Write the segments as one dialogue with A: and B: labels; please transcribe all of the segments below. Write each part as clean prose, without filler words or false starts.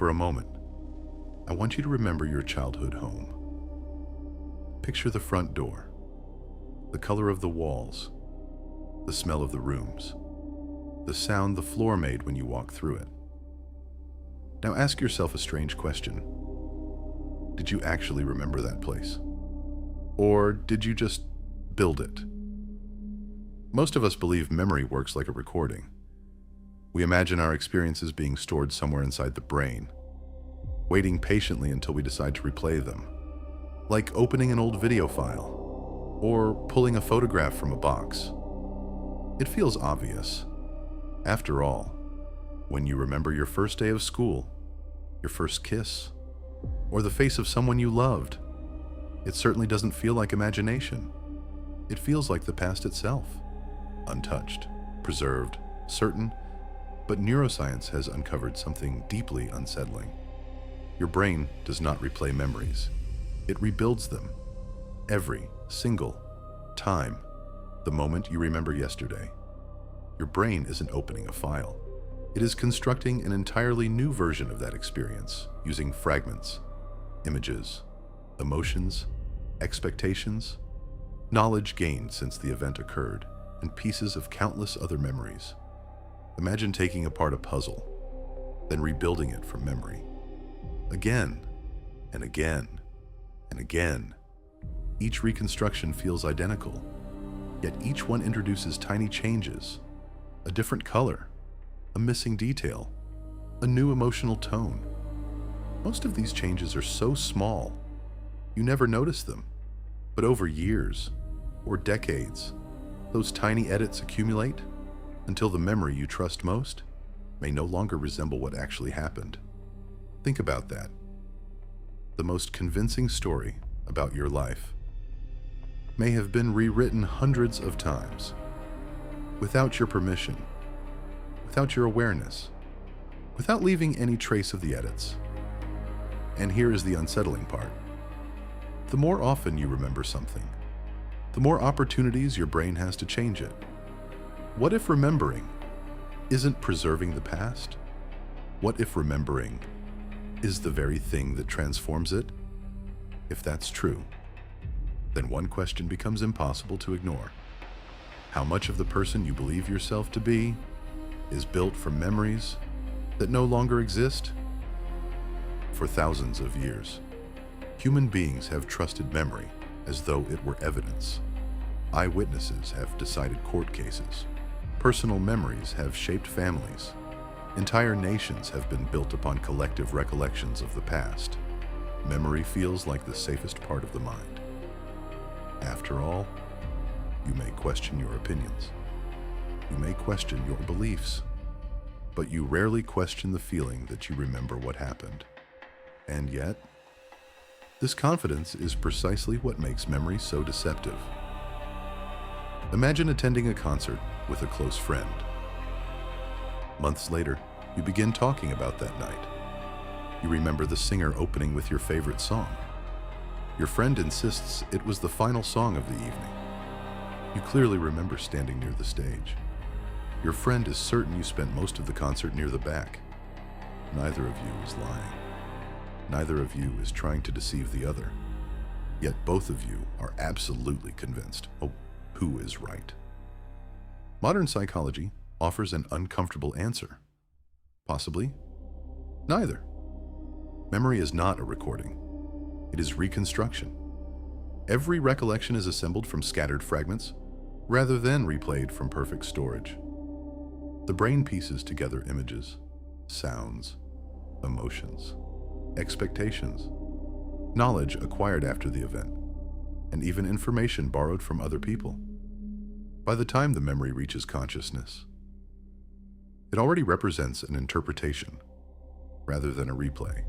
A: For a moment, I want you to remember your childhood home. Picture the front door, the color of the walls, the smell of the rooms, the sound the floor made when you walked through it. Now ask yourself a strange question. Did you actually remember that place? Or did you just build it? Most of us believe memory works like a recording. We imagine our experiences being stored somewhere inside the brain, waiting patiently until we decide to replay them, like opening an old video file or pulling a photograph from a box. It feels obvious. After all, when you remember your first day of school, your first kiss, or the face of someone you loved, it certainly doesn't feel like imagination. It feels like the past itself, untouched, preserved, certain, but neuroscience has uncovered something deeply unsettling. Your brain does not replay memories. It rebuilds them. Every single time, the moment you remember yesterday, your brain isn't opening a file. It is constructing an entirely new version of that experience using fragments, images, emotions, expectations, knowledge gained since the event occurred, and pieces of countless other memories. Imagine taking apart a puzzle, then rebuilding it from memory. Again, and again, and again. Each reconstruction feels identical, yet each one introduces tiny changes, a different color, a missing detail, a new emotional tone. Most of these changes are so small, you never notice them. But over years, or decades, those tiny edits accumulate until the memory you trust most may no longer resemble what actually happened. Think about that. The most convincing story about your life may have been rewritten hundreds of times, without your permission, without your awareness, without leaving any trace of the edits. And here is the unsettling part. The more often you remember something, the more opportunities your brain has to change it. What if remembering isn't preserving the past? What if remembering is the very thing that transforms it? If that's true, then one question becomes impossible to ignore. How much of the person you believe yourself to be is built from memories that no longer exist? For thousands of years, human beings have trusted memory as though it were evidence. Eyewitnesses have decided court cases. Personal memories have shaped families. Entire nations have been built upon collective recollections of the past. Memory feels like the safest part of the mind. After all, you may question your opinions. You may question your beliefs, but you rarely question the feeling that you remember what happened. And yet, this confidence is precisely what makes memory so deceptive. Imagine attending a concert with a close friend. Months later, you begin talking about that night. You remember the singer opening with your favorite song. Your friend insists it was the final song of the evening. You clearly remember standing near the stage. Your friend is certain you spent most of the concert near the back. Neither of you is lying. Neither of you is trying to deceive the other. Yet both of you are absolutely convinced of who is right. Modern psychology offers an uncomfortable answer. Possibly neither. Memory is not a recording. It is reconstruction. Every recollection is assembled from scattered fragments rather than replayed from perfect storage. The brain pieces together images, sounds, emotions, expectations, knowledge acquired after the event, and even information borrowed from other people. By the time the memory reaches consciousness, it already represents an interpretation rather than a replay.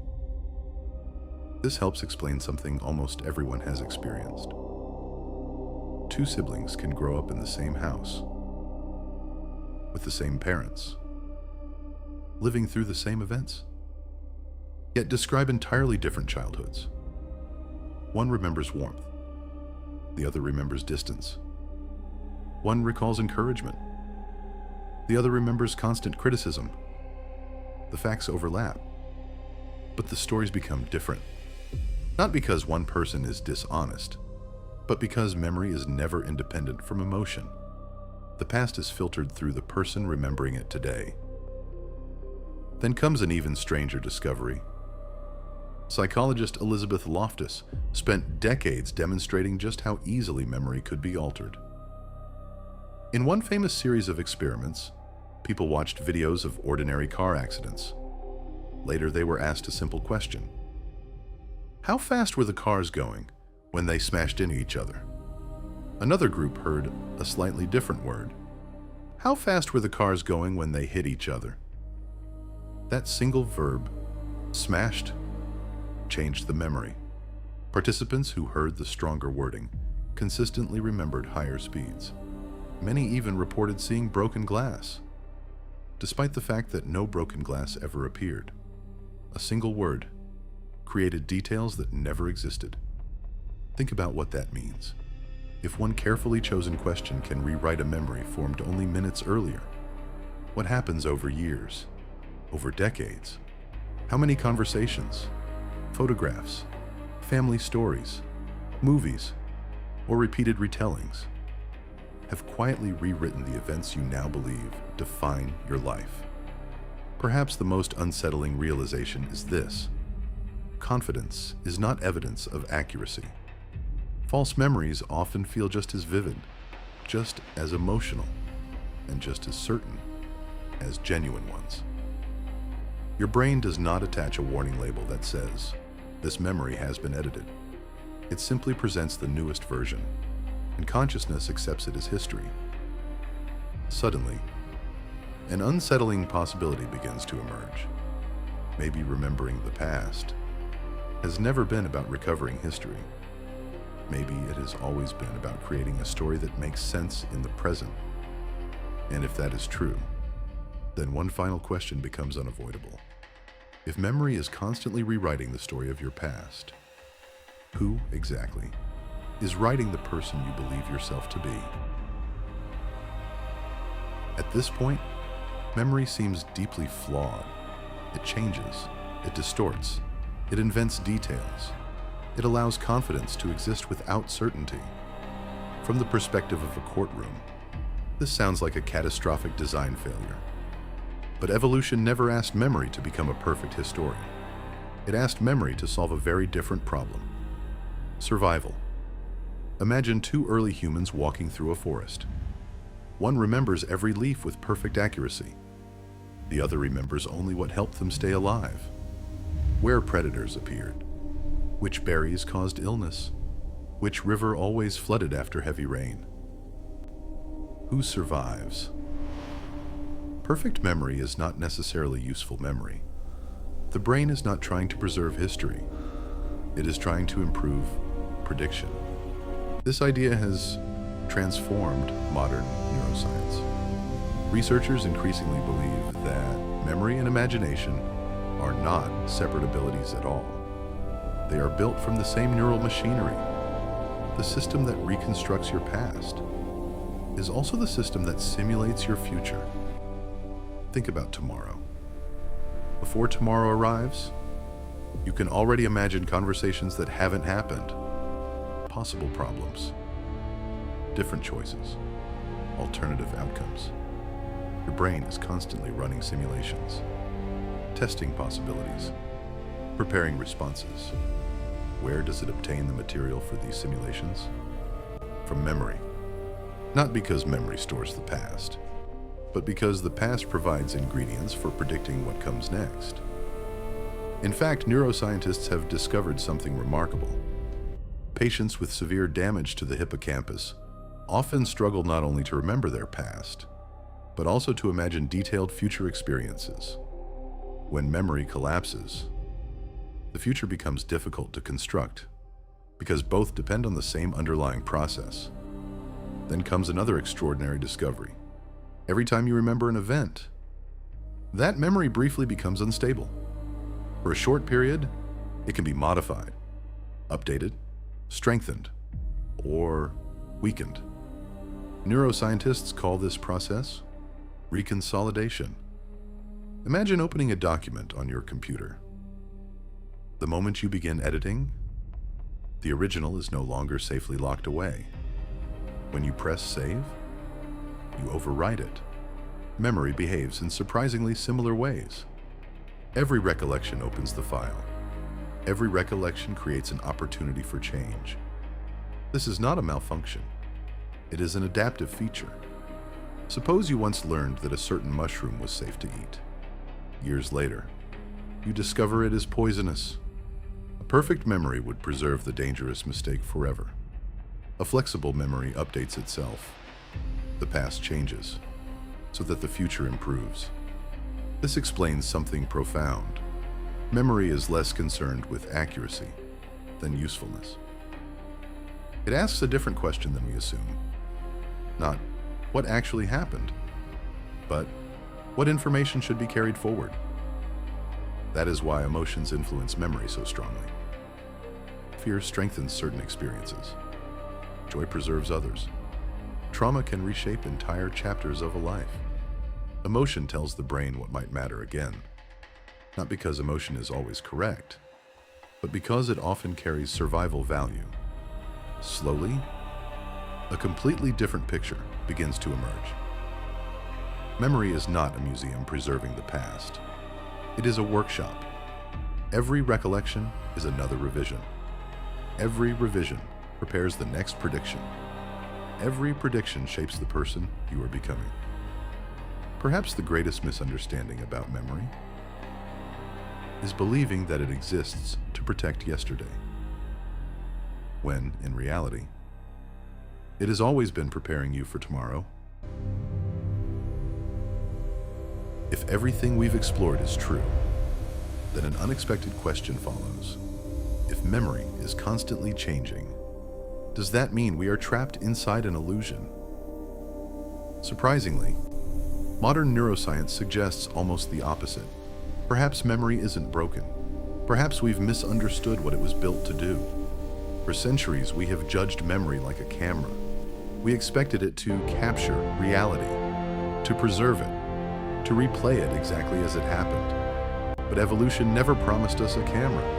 A: This helps explain something almost everyone has experienced. Two siblings can grow up in the same house, with the same parents, living through the same events, yet describe entirely different childhoods. One remembers warmth, the other remembers distance. One recalls encouragement, the other remembers constant criticism. The facts overlap, But the stories become different. Not because one person is dishonest, but because memory is never independent from emotion. The past is filtered through the person remembering it today. Then comes an even stranger discovery. Psychologist Elizabeth Loftus spent decades demonstrating just how easily memory could be altered. In one famous series of experiments, people watched videos of ordinary car accidents. Later, they were asked a simple question. How fast were the cars going when they smashed into each other? Another group heard a slightly different word. How fast were the cars going when they hit each other? That single verb, smashed, changed the memory. Participants who heard the stronger wording consistently remembered higher speeds. Many even reported seeing broken glass, despite the fact that no broken glass ever appeared. A single word created details that never existed. Think about what that means. If one carefully chosen question can rewrite a memory formed only minutes earlier, what happens over years, over decades? How many conversations, photographs, family stories, movies, or repeated retellings have quietly rewritten the events you now believe define your life? Perhaps the most unsettling realization is this: confidence is not evidence of accuracy. False memories often feel just as vivid, just as emotional, and just as certain as genuine ones. Your brain does not attach a warning label that says, "This memory has been edited." It simply presents the newest version, and consciousness accepts it as history. Suddenly, an unsettling possibility begins to emerge. Maybe remembering the past has never been about recovering history. Maybe it has always been about creating a story that makes sense in the present. And if that is true, then one final question becomes unavoidable. If memory is constantly rewriting the story of your past, who exactly is writing the person you believe yourself to be? At this point, memory seems deeply flawed. It changes, it distorts, it invents details. It allows confidence to exist without certainty. From the perspective of a courtroom, this sounds like a catastrophic design failure. But evolution never asked memory to become a perfect historian. It asked memory to solve a very different problem: survival. Imagine two early humans walking through a forest. One remembers every leaf with perfect accuracy. The other remembers only what helped them stay alive. Where predators appeared, which berries caused illness, which river always flooded after heavy rain. Who survives? Perfect memory is not necessarily useful memory. The brain is not trying to preserve history. It is trying to improve prediction. This idea has transformed modern neuroscience. Researchers increasingly believe that memory and imagination are not separate abilities at all. They are built from the same neural machinery. The system that reconstructs your past is also the system that simulates your future. Think about tomorrow. Before tomorrow arrives, you can already imagine conversations that haven't happened, possible problems, different choices, alternative outcomes. Your brain is constantly running simulations, testing possibilities, preparing responses. Where does it obtain the material for these simulations? From memory. Not because memory stores the past, but because the past provides ingredients for predicting what comes next. In fact, neuroscientists have discovered something remarkable. Patients with severe damage to the hippocampus often struggle not only to remember their past, but also to imagine detailed future experiences. When memory collapses, the future becomes difficult to construct because both depend on the same underlying process. Then comes another extraordinary discovery. Every time you remember an event, that memory briefly becomes unstable. For a short period, it can be modified, updated, strengthened, or weakened. Neuroscientists call this process reconsolidation. Imagine opening a document on your computer. The moment you begin editing, the original is no longer safely locked away. When you press save, you overwrite it. Memory behaves in surprisingly similar ways. Every recollection opens the file. Every recollection creates an opportunity for change. This is not a malfunction. It is an adaptive feature. Suppose you once learned that a certain mushroom was safe to eat. Years later, you discover it is poisonous. A perfect memory would preserve the dangerous mistake forever. A flexible memory updates itself. The past changes, so that the future improves. This explains something profound. Memory is less concerned with accuracy than usefulness. It asks a different question than we assume. Not what actually happened, but what information should be carried forward. That is why emotions influence memory so strongly. Fear strengthens certain experiences. Joy preserves others. Trauma can reshape entire chapters of a life. Emotion tells the brain what might matter again, not because emotion is always correct, but because it often carries survival value. Slowly, a completely different picture begins to emerge. Memory is not a museum preserving the past. It is a workshop. Every recollection is another revision. Every revision prepares the next prediction. Every prediction shapes the person you are becoming. Perhaps the greatest misunderstanding about memory is believing that it exists to protect yesterday, when, in reality, it has always been preparing you for tomorrow. If everything we've explored is true, then an unexpected question follows. If memory is constantly changing, does that mean we are trapped inside an illusion? Surprisingly, modern neuroscience suggests almost the opposite. Perhaps memory isn't broken. Perhaps we've misunderstood what it was built to do. For centuries, we have judged memory like a camera. We expected it to capture reality, to preserve it, to replay it exactly as it happened. But evolution never promised us a camera.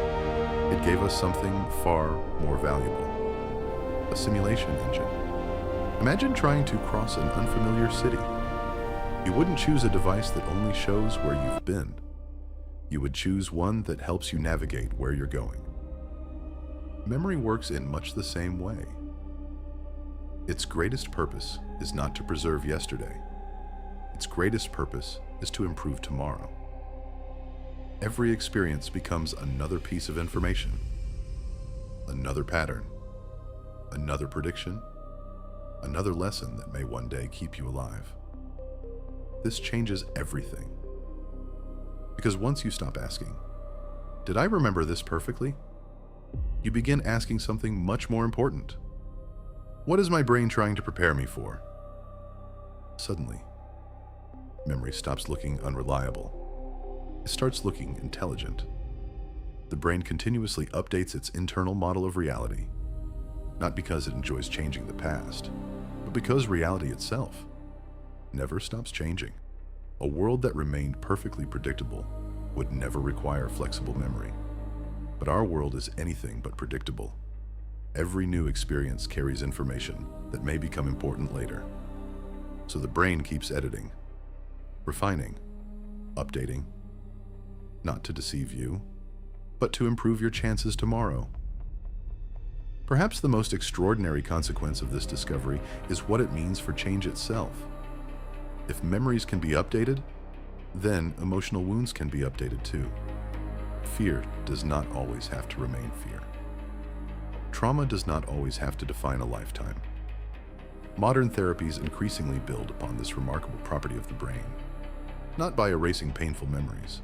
A: It gave us something far more valuable: a simulation engine. Imagine trying to cross an unfamiliar city. You wouldn't choose a device that only shows where you've been. You would choose one that helps you navigate where you're going. Memory works in much the same way. Its greatest purpose is not to preserve yesterday. Its greatest purpose is to improve tomorrow. Every experience becomes another piece of information, another pattern, another prediction, another lesson that may one day keep you alive. This changes everything. Because once you stop asking, "Did I remember this perfectly?" you begin asking something much more important. What is my brain trying to prepare me for? Suddenly, memory stops looking unreliable. It starts looking intelligent. The brain continuously updates its internal model of reality, not because it enjoys changing the past, but because reality itself never stops changing. A world that remained perfectly predictable would never require flexible memory. But our world is anything but predictable. Every new experience carries information that may become important later. So the brain keeps editing, refining, updating, not to deceive you, but to improve your chances tomorrow. Perhaps the most extraordinary consequence of this discovery is what it means for change itself. If memories can be updated, then emotional wounds can be updated too. Fear does not always have to remain fear. Trauma does not always have to define a lifetime. Modern therapies increasingly build upon this remarkable property of the brain, not by erasing painful memories,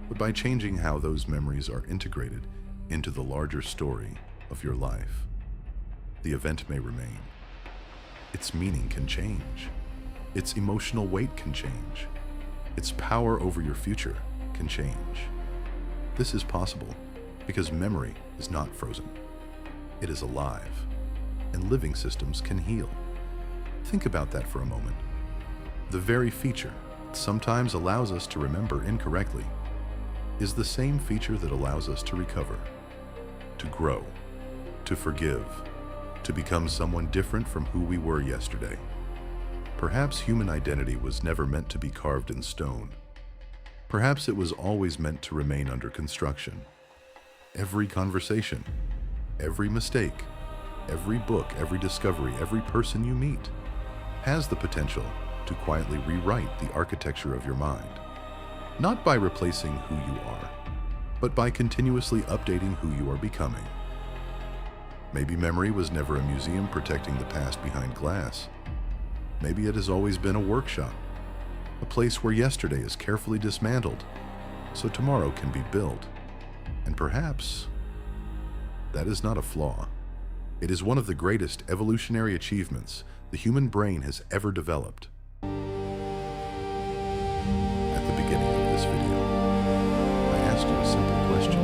A: but by changing how those memories are integrated into the larger story of your life. The event may remain. Its meaning can change. Its emotional weight can change. Its power over your future can change. This is possible because memory is not frozen. It is alive, and living systems can heal. Think about that for a moment. The very feature that sometimes allows us to remember incorrectly is the same feature that allows us to recover, to grow, to forgive, to become someone different from who we were yesterday. Perhaps human identity was never meant to be carved in stone. Perhaps it was always meant to remain under construction. Every conversation, every mistake, every book, every discovery, every person you meet has the potential to quietly rewrite the architecture of your mind. Not by replacing who you are, but by continuously updating who you are becoming. Maybe memory was never a museum protecting the past behind glass. Maybe it has always been a workshop, a place where yesterday is carefully dismantled so tomorrow can be built. And perhaps that is not a flaw. It is one of the greatest evolutionary achievements the human brain has ever developed. At the beginning of this video, I asked you a simple question.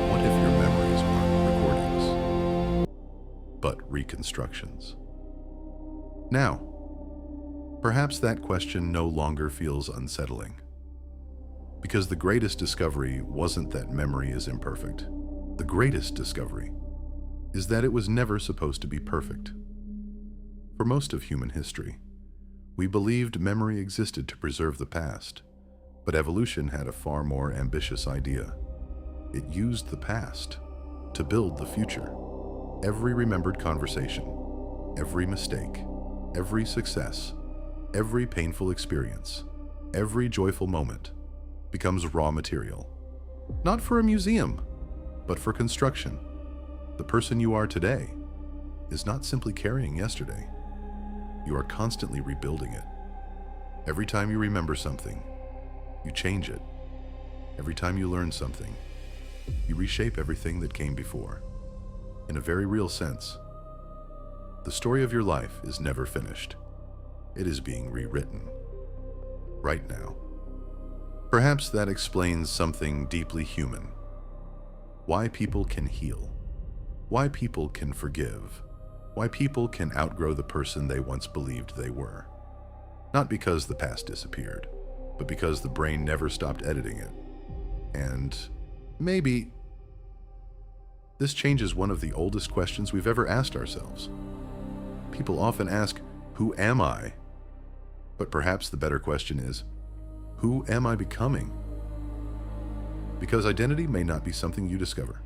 A: What if your memories weren't recordings, but reconstructions? Now, perhaps that question no longer feels unsettling. Because the greatest discovery wasn't that memory is imperfect. The greatest discovery is that it was never supposed to be perfect. For most of human history, we believed memory existed to preserve the past, but evolution had a far more ambitious idea. It used the past to build the future. Every remembered conversation, every mistake, every success, every painful experience, every joyful moment becomes raw material. Not for a museum, but for construction. The person you are today is not simply carrying yesterday. You are constantly rebuilding it. Every time you remember something, you change it. Every time you learn something, you reshape everything that came before. In a very real sense, the story of your life is never finished. It is being rewritten right now. Perhaps that explains something deeply human. Why people can heal. Why people can forgive. Why people can outgrow the person they once believed they were. Not because the past disappeared, but because the brain never stopped editing it. And maybe this changes one of the oldest questions we've ever asked ourselves. People often ask, who am I? But perhaps the better question is, who am I becoming? Because identity may not be something you discover.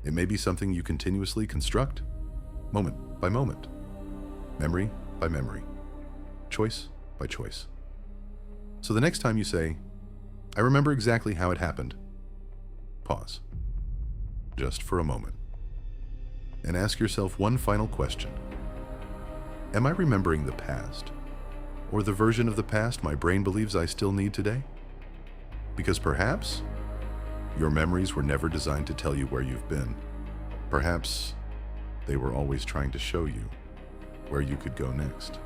A: It may be something you continuously construct, moment by moment, memory by memory, choice by choice. So the next time you say, I remember exactly how it happened, pause, just for a moment, and ask yourself one final question. Am I remembering the past, or the version of the past my brain believes I still need today? Because perhaps your memories were never designed to tell you where you've been. Perhaps they were always trying to show you where you could go next.